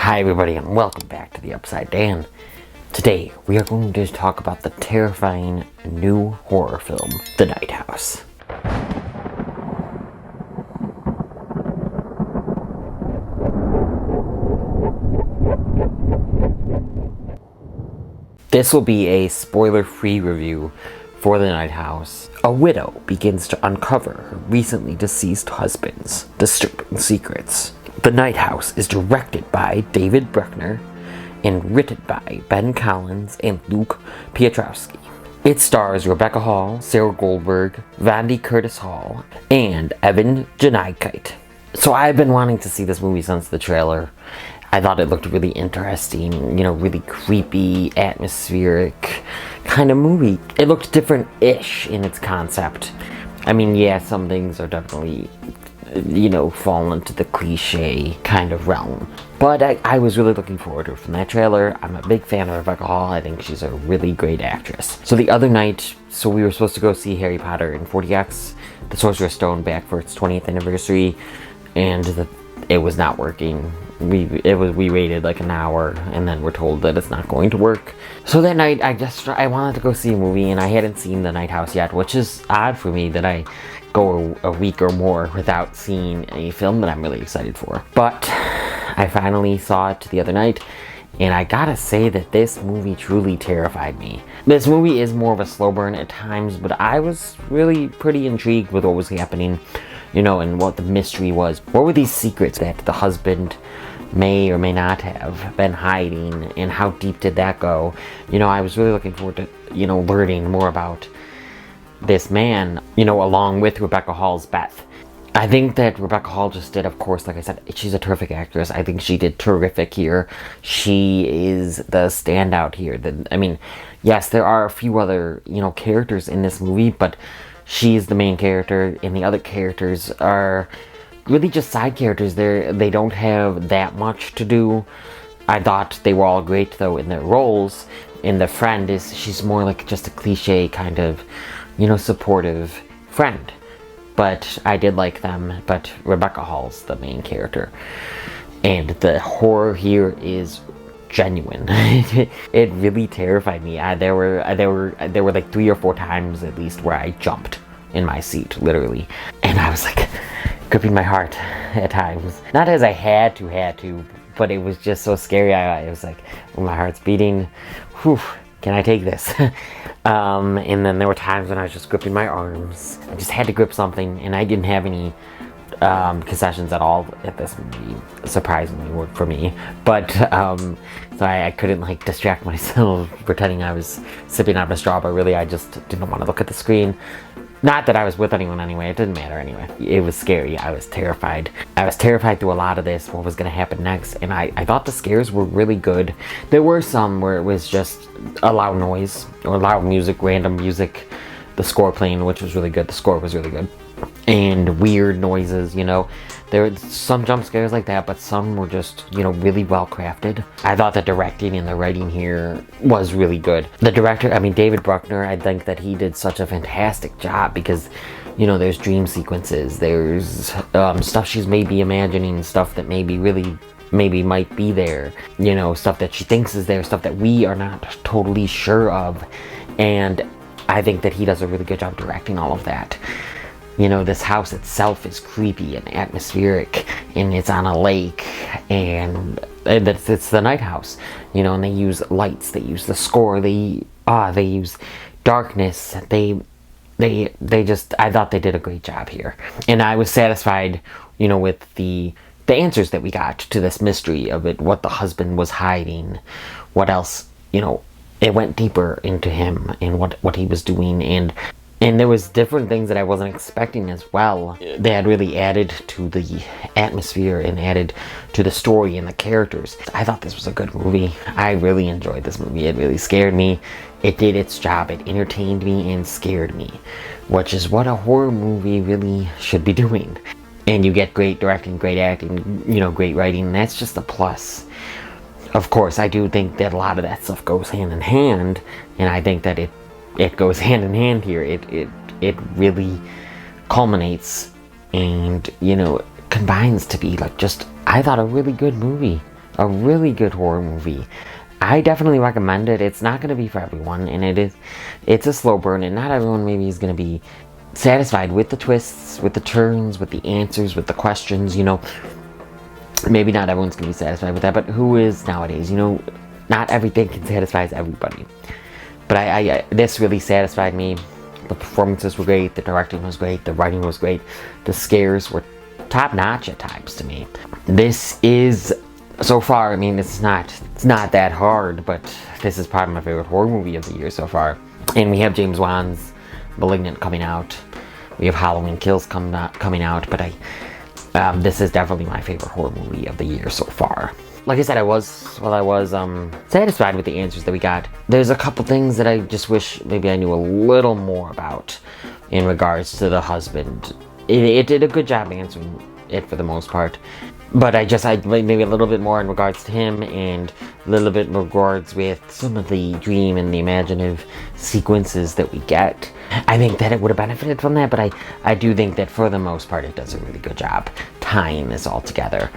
Hi everybody and welcome back to the Upside Dan. Today we are going to talk about the terrifying new horror film, The Night House. This will be a spoiler-free review for The Night House. A widow begins to uncover her recently deceased husband's disturbing secrets. The Night House is directed by David Bruckner and written by Ben Collins and Luke Piotrowski. It stars Rebecca Hall, Sarah Goldberg, Vondie Curtis-Hall, and Evan Jonigkeit. So I've been wanting to see this movie since the trailer. I thought it looked really interesting, really creepy, atmospheric kind of movie. It looked different-ish in its concept. I mean, yeah, some things are definitely, fall into the cliche kind of realm. But I was really looking forward to it from that trailer. I'm a big fan of Rebecca Hall. I think she's a really great actress. So the other night, we were supposed to go see Harry Potter and 40X, the Sorcerer's Stone, back for its 20th anniversary, and it was not working. We waited like an hour, and then we're told that it's not going to work. So that night, I wanted to go see a movie, and I hadn't seen The Night House yet, which is odd for me that I go a week or more without seeing a film that I'm really excited for. But I finally saw it the other night, and I gotta say that this movie truly terrified me. This movie is more of a slow burn at times, but I was really pretty intrigued with what was happening, and what the mystery was. What were these secrets that the husband may or may not have been hiding, and how deep did that go? I was really looking forward to, learning more about this man, along with Rebecca Hall's Beth. I think that Rebecca Hall just did, of course, like I said, she's a terrific actress. I think she did terrific here. She is the standout here. Yes, there are a few other, characters in this movie, but she's the main character, and the other characters are really just side characters. They don't have that much to do. I thought they were all great, though, in their roles. And the friend she's more like just a cliche kind of, supportive friend. But I did like them, but Rebecca Hall's the main character. And the horror here is genuine. It really terrified me. There were like 3 or 4 times at least where I jumped in my seat, literally. And I was like gripping my heart at times. Not as I had to, but it was just so scary. I was like, oh, my heart's beating. Whew, can I take this? And then there were times when I was just gripping my arms. I just had to grip something, and I didn't have any concessions at all at this movie, surprisingly for me. But so I couldn't distract myself pretending I was sipping out of a straw, but really I just didn't want to look at the screen. Not that I was with anyone anyway, it didn't matter anyway. It was scary, I was terrified. I was terrified through a lot of this, what was going to happen next, and I thought the scares were really good. There were some where it was just a loud noise, or loud music, random music, the score playing, which was really good, the score was really good. And weird noises, There were some jump scares like that, but some were just, really well crafted. I thought the directing and the writing here was really good. The director, David Bruckner, I think that he did such a fantastic job because, there's dream sequences, there's stuff she's maybe imagining, stuff that maybe might be there, stuff that she thinks is there, stuff that we are not totally sure of. And I think that he does a really good job directing all of that. This house itself is creepy and atmospheric, and it's on a lake, and it's the Night House, and they use lights, they use the score, they use darkness, I thought they did a great job here. And I was satisfied, with the answers that we got to this mystery of it, what the husband was hiding, what else, it went deeper into him and what he was doing, and there was different things that I wasn't expecting as well. They had really added to the atmosphere and added to the story and the characters. I thought this was a good movie. I really enjoyed this movie. It really scared me. It did its job. It entertained me and scared me, which is what a horror movie really should be doing. And you get great directing, great acting, great writing, and that's just a plus. Of course, I do think that a lot of that stuff goes hand in hand, and I think that it goes hand in hand here. It really culminates and combines to be I thought a really good movie. A really good horror movie. I definitely recommend it. It's not going to be for everyone, and it's a slow burn, and not everyone maybe is going to be satisfied with the twists, with the turns, with the answers, with the questions, you know. Maybe not everyone's going to be satisfied with that, but who is nowadays? You know, not everything can satisfy everybody. But I this really satisfied me. The performances were great, the directing was great, the writing was great, the scares were top-notch at times to me. This is, so far, I mean, it's not that hard, but this is probably my favorite horror movie of the year so far. And we have James Wan's Malignant coming out. We have Halloween Kills coming out, but this is definitely my favorite horror movie of the year so far. Like I said, I was satisfied with the answers that we got. There's a couple things that I just wish maybe I knew a little more about in regards to the husband. It did a good job answering it for the most part. But I maybe a little bit more in regards to him, and a little bit more regards with some of the dream and the imaginative sequences that we get. I think that it would have benefited from that, but I do think that for the most part it does a really good job tying this all together.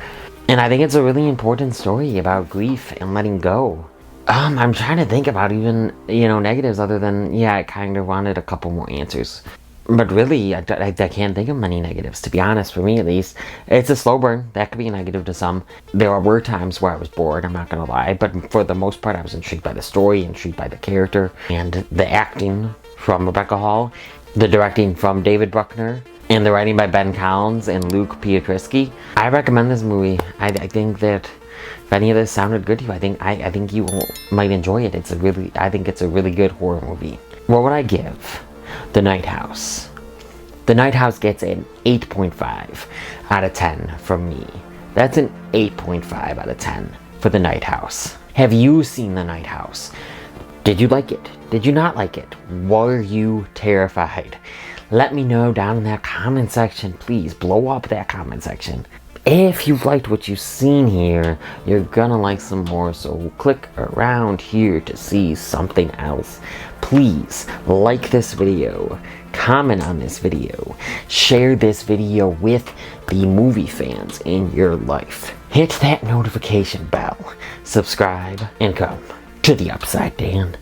And I think it's a really important story about grief and letting go. I'm trying to think about even, you know, negatives other than, yeah, I kind of wanted a couple more answers. But really, I can't think of many negatives, to be honest, for me at least. It's a slow burn. That could be a negative to some. There were times where I was bored, I'm not going to lie. But for the most part, I was intrigued by the story, intrigued by the character, and the acting from Rebecca Hall, the directing from David Bruckner, and the writing by Ben Collins and Luke Piotrowski. I recommend this movie. I think that if any of this sounded good to you, I think you might enjoy it. I think it's a really good horror movie. What would I give The Night House? The Night House gets an 8.5 out of 10 from me. That's an 8.5 out of 10 for The Night House. Have you seen The Night House? Did you like it? Did you not like it? Were you terrified? Let me know down in that comment section. Please blow up that comment section. If you've liked what you've seen here, you're gonna like some more, so click around here to see something else. Please like this video, comment on this video, share this video with the movie fans in your life. Hit that notification bell, subscribe, and come to the Upside Dan.